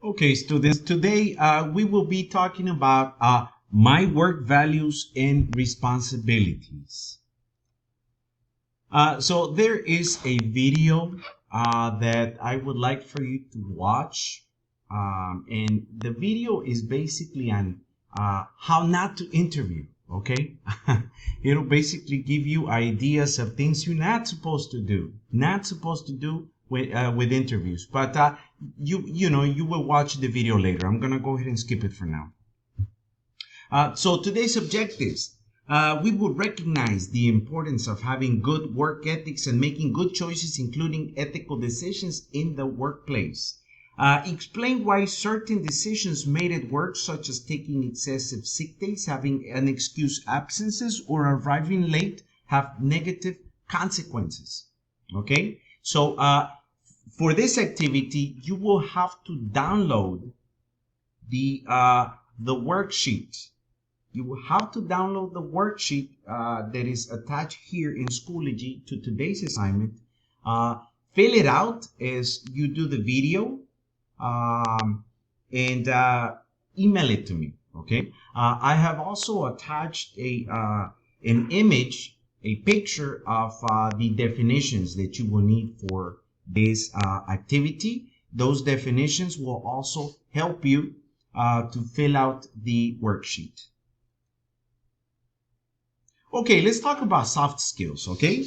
Okay, students, today we will be talking about my work values and responsibilities. So there is a video that I would like for you to watch. And the video is basically on how not to interview, okay? It'll basically give you ideas of things you're not supposed to do, with interviews. But you will watch the video later. I'm gonna go ahead and skip it for now. So today's objectives. We will recognize the importance of having good work ethics and making good choices, including ethical decisions in the workplace. Explain why certain decisions made at work, such as taking excessive sick days, having unexcused absences, or arriving late, have negative consequences. Okay? So for this activity, you will have to download the worksheet. You will have to download the worksheet that is attached here in Schoology to today's assignment. Fill it out as you do the video, and email it to me. Okay. I have also attached an image, a picture of the definitions that you will need for this activity. Those definitions will also help you to fill out the worksheet. Okay, let's talk about soft skills. Okay,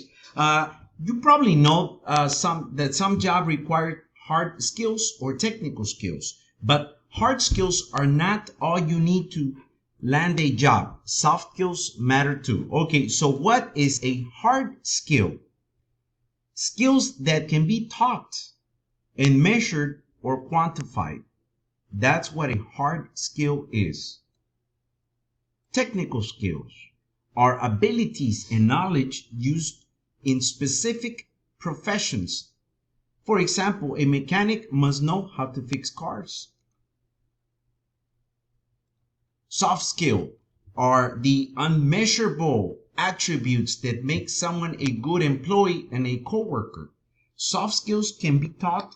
you probably know some job require hard skills or technical skills, but hard skills are not all you need to land a job. Soft skills matter too. Okay, so what is a hard skill? Skills that can be taught and measured or quantified. That's what a hard skill is. Technical skills are abilities and knowledge used in specific professions. For example, a mechanic must know how to fix cars. Soft skill are the unmeasurable attributes that make someone a good employee and a coworker. Soft skills can be taught,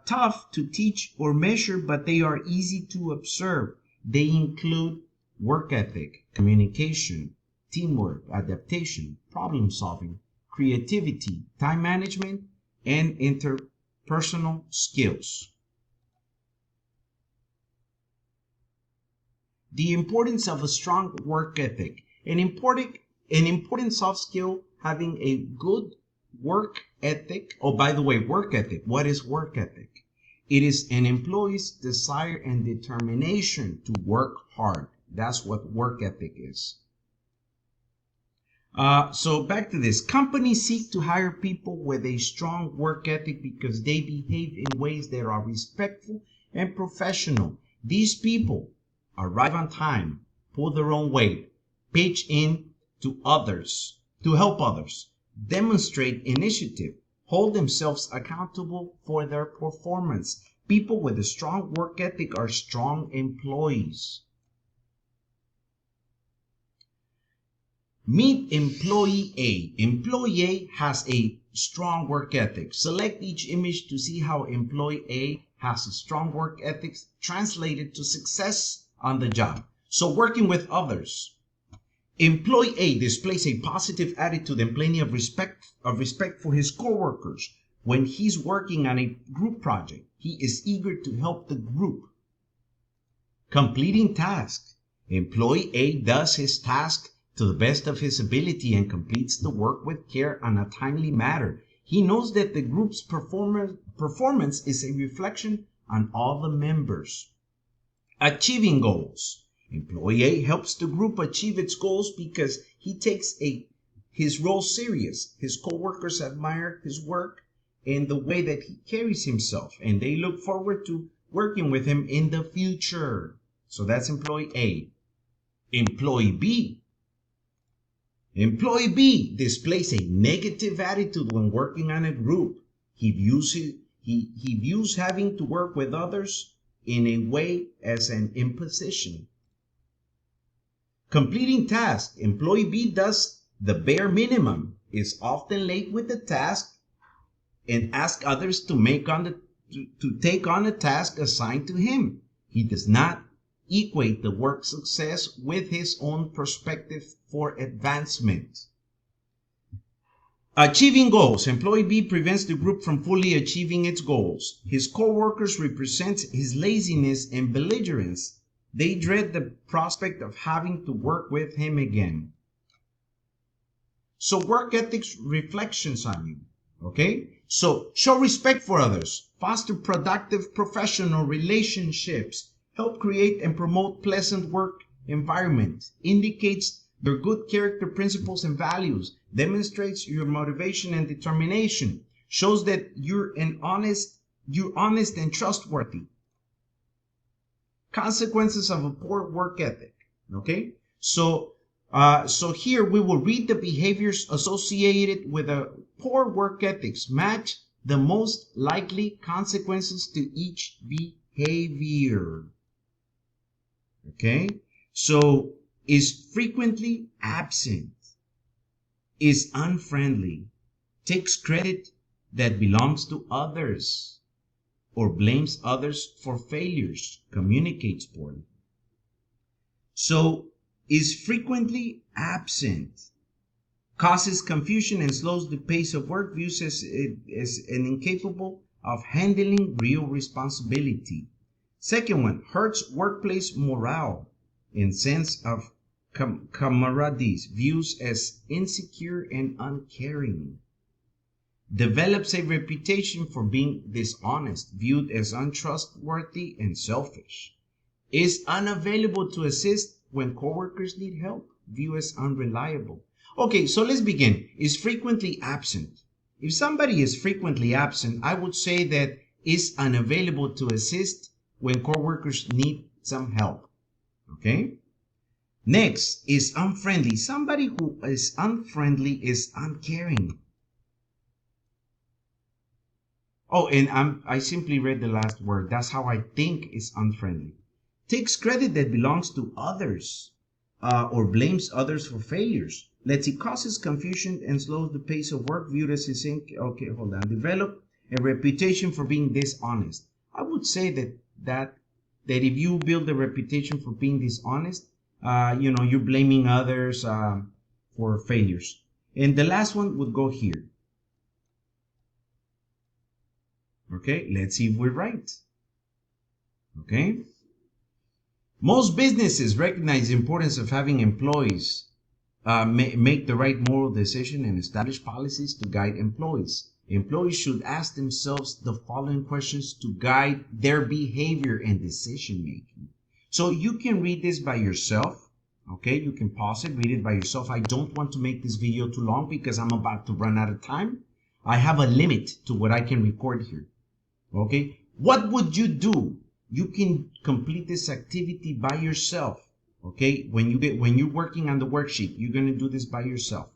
tough to teach or measure, but they are easy to observe. They include work ethic, communication, teamwork, adaptation, problem solving, creativity, time management, and interpersonal skills. The importance of a strong work ethic. An important soft skill, having a good work ethic. Oh, by the way, work ethic. What is work ethic? It is an employee's desire and determination to work hard. That's what work ethic is. So back to this. Companies seek to hire people with a strong work ethic because they behave in ways that are respectful and professional. These people arrive on time, pull their own weight, pitch in to others, to help others, demonstrate initiative, hold themselves accountable for their performance. People with a strong work ethic are strong employees. Meet employee A. Employee A has a strong work ethic. Select each image to see how employee A has a strong work ethic translated to success on the job. So working with others. Employee A displays a positive attitude and plenty of respect for his coworkers. When he's working on a group project, he is eager to help the group. Completing tasks. Employee A does his task to the best of his ability and completes the work with care on a timely manner. He knows that the group's performance is a reflection on all the members. Achieving goals. Employee A helps the group achieve its goals because he takes his role serious. His coworkers admire his work and the way that he carries himself, and they look forward to working with him in the future. So that's employee A. Employee B. Employee B displays a negative attitude when working on a group. He views having to work with others in a way as an imposition. Completing tasks. Employee B does the bare minimum, is often late with the task, and asks others to to take on a task assigned to him. He does not equate the work success with his own perspective for advancement. Achieving goals. Employee B prevents the group from fully achieving its goals. His co-workers represent his laziness and belligerence. They dread the prospect of having to work with him again. So work ethics reflections on you. Okay? So show respect for others. Foster productive professional relationships. Help create and promote pleasant work environment. Indicates your good character principles and values. Demonstrates your motivation and determination. Shows that you're honest and trustworthy. Consequences of a poor work ethic. Okay? So here we will read the behaviors associated with a poor work ethics. Match the most likely consequences to each behavior. Okay? So, is frequently absent, is unfriendly, takes credit that belongs to others, or blames others for failures, communicates poorly. So, is frequently absent, causes confusion and slows the pace of work, views as an incapable of handling real responsibility. Second one, hurts workplace morale in sense of camaraderie, views as insecure and uncaring. Develops a reputation for being dishonest, viewed as untrustworthy and selfish. Is unavailable to assist when coworkers need help, viewed as unreliable. Okay, so let's begin. Is frequently absent. If somebody is frequently absent, I would say that is unavailable to assist when coworkers need some help. Okay? Next is unfriendly. Somebody who is unfriendly is uncaring. Oh, and I simply read the last word. That's how I think is unfriendly. Takes credit that belongs to others, or blames others for failures. Let's see, causes confusion and slows the pace of work, viewed as his okay, hold on. Develop a reputation for being dishonest. I would say that if you build a reputation for being dishonest, you're blaming others for failures. And the last one would go here. Okay, let's see if we're right. Okay. Most businesses recognize the importance of having employees make the right moral decision and establish policies to guide employees. Employees should ask themselves the following questions to guide their behavior and decision making. So you can read this by yourself. Okay, you can pause it, read it by yourself. I don't want to make this video too long because I'm about to run out of time. I have a limit to what I can record here. Okay, what would you do? You can complete this activity by yourself. Okay, when you're working on the worksheet, you're going to do this by yourself.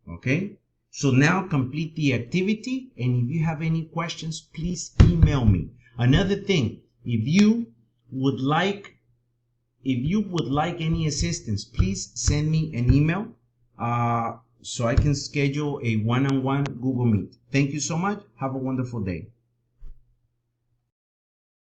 Okay, so now complete the activity, and if you have any questions, please email me. Another thing, if you would like any assistance, please send me an email so I can schedule a one-on-one Google Meet. Thank you so much. Have a wonderful day.